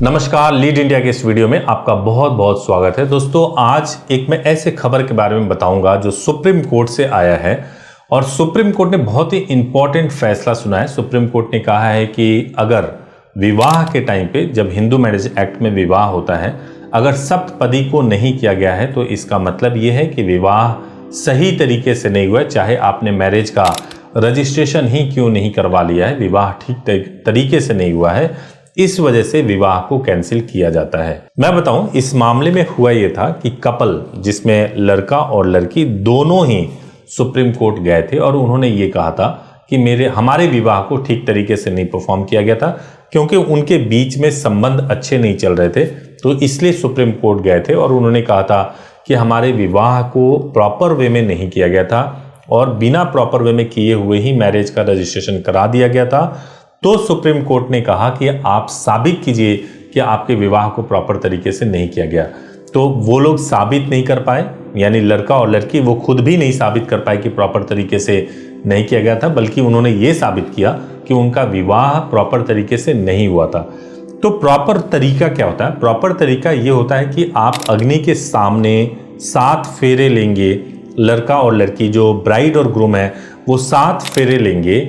नमस्कार, lead India के इस वीडियो में आपका बहुत बहुत स्वागत है। दोस्तों, आज एक मैं ऐसे खबर के बारे में बताऊंगा जो सुप्रीम कोर्ट से आया है और सुप्रीम कोर्ट ने बहुत ही इंपॉर्टेंट फैसला सुना है। सुप्रीम कोर्ट ने कहा है कि अगर विवाह के टाइम पे, जब हिंदू मैरिज एक्ट में विवाह होता है, अगर सप्तपदी को नहीं किया गया है तो इसका मतलब ये है कि विवाह सही तरीके से नहीं हुआ है। चाहे आपने मैरिज का रजिस्ट्रेशन ही क्यों नहीं करवा लिया है, विवाह ठीक तरीके से नहीं हुआ है, इस वजह से विवाह को कैंसिल किया जाता है। मैं बताऊं, इस मामले में हुआ यह था कि कपल, जिसमें लड़का और लड़की दोनों ही सुप्रीम कोर्ट गए थे और उन्होंने ये कहा था कि हमारे विवाह को ठीक तरीके से नहीं परफॉर्म किया गया था, क्योंकि उनके बीच में संबंध अच्छे नहीं चल रहे थे। तो इसलिए सुप्रीम कोर्ट गए थे और उन्होंने कहा था कि हमारे विवाह को प्रॉपर वे में नहीं किया गया था और बिना प्रॉपर वे में किए हुए ही मैरिज का रजिस्ट्रेशन करा दिया गया था। तो सुप्रीम कोर्ट ने कहा कि आप साबित कीजिए कि आपके विवाह को प्रॉपर तरीके से नहीं किया गया। तो वो लोग साबित नहीं कर पाए, यानी लड़का और लड़की वो खुद भी नहीं साबित कर पाए कि प्रॉपर तरीके से नहीं किया गया था, बल्कि उन्होंने ये साबित किया कि उनका विवाह प्रॉपर तरीके से नहीं हुआ था। तो प्रॉपर तरीका क्या होता है? प्रॉपर तरीका ये होता है कि आप अग्नि के सामने 7 फेरे लेंगे। लड़का और लड़की, जो ब्राइड और ग्रूम है, वो 7 फेरे लेंगे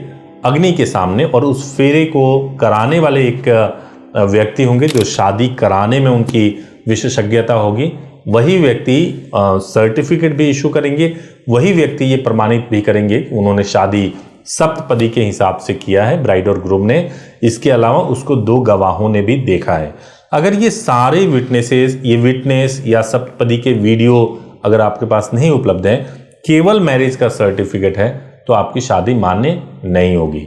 अग्नि के सामने, और उस फेरे को कराने वाले एक व्यक्ति होंगे जो शादी कराने में उनकी विशेषज्ञता होगी। वही व्यक्ति सर्टिफिकेट भी इशू करेंगे, वही व्यक्ति ये प्रमाणित भी करेंगे कि उन्होंने शादी सप्तपदी के हिसाब से किया है, ब्राइड और ग्रूम ने। इसके अलावा उसको 2 गवाहों ने भी देखा है। अगर ये सारे विटनेस या सप्तपदी के वीडियो अगर आपके पास नहीं उपलब्ध है, केवल मैरिज का सर्टिफिकेट है, तो आपकी शादी मान्य नहीं होगी।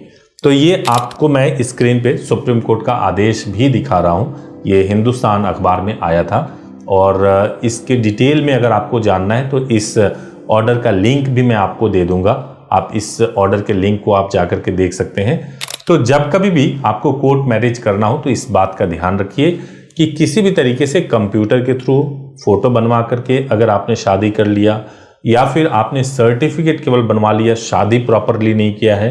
तो ये आपको मैं स्क्रीन पे सुप्रीम कोर्ट का आदेश भी दिखा रहा हूँ। ये हिंदुस्तान अखबार में आया था और इसके डिटेल में अगर आपको जानना है तो इस ऑर्डर का लिंक भी मैं आपको दे दूंगा। आप इस ऑर्डर के लिंक को आप जाकर के देख सकते हैं। तो जब कभी भी आपको कोर्ट मैरिज करना हो तो इस बात का ध्यान रखिए कि किसी भी तरीके से कंप्यूटर के थ्रू फोटो बनवा करके अगर आपने शादी कर लिया, या फिर आपने सर्टिफिकेट केवल बनवा लिया, शादी प्रॉपरली नहीं किया है,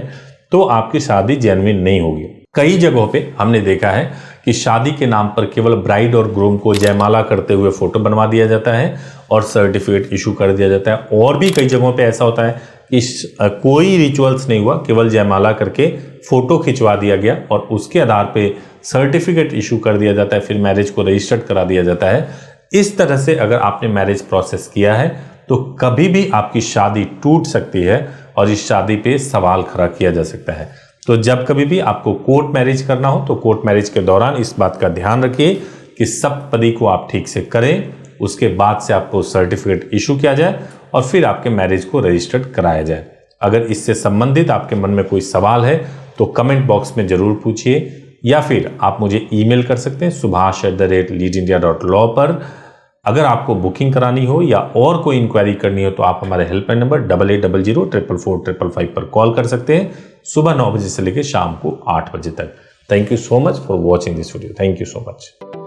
तो आपकी शादी जेन्युइन नहीं होगी। कई जगहों पे हमने देखा है कि शादी के नाम पर केवल ब्राइड और ग्रूम को जयमाला करते हुए फोटो बनवा दिया जाता है और सर्टिफिकेट इशू कर दिया जाता है। और भी कई जगहों पे ऐसा होता है कि कोई रिचुअल्स नहीं हुआ, केवल जयमाला करके फोटो खिंचवा दिया गया और उसके आधार पे सर्टिफिकेट इशू कर दिया जाता है, फिर मैरिज को रजिस्टर्ड करा दिया जाता है। इस तरह से अगर आपने मैरिज प्रोसेस किया है तो कभी भी आपकी शादी टूट सकती है और इस शादी पे सवाल खड़ा किया जा सकता है। तो जब कभी भी आपको कोर्ट मैरिज करना हो तो कोर्ट मैरिज के दौरान इस बात का ध्यान रखिए कि सप्तपदी को आप ठीक से करें, उसके बाद से आपको सर्टिफिकेट इशू किया जाए और फिर आपके मैरिज को रजिस्टर्ड कराया जाए। अगर इससे संबंधित आपके मन में कोई सवाल है तो कमेंट बॉक्स में जरूर पूछिए, या फिर आप मुझे ईमेल कर सकते हैं subhash@leadindia.law पर। अगर आपको बुकिंग करानी हो या और कोई इंक्वायरी करनी हो तो आप हमारे हेल्पलाइन नंबर 8800444555 पर कॉल कर सकते हैं, सुबह 9 बजे से लेकर शाम को 8 बजे तक। Thank you so much for watching this video. Thank you so much.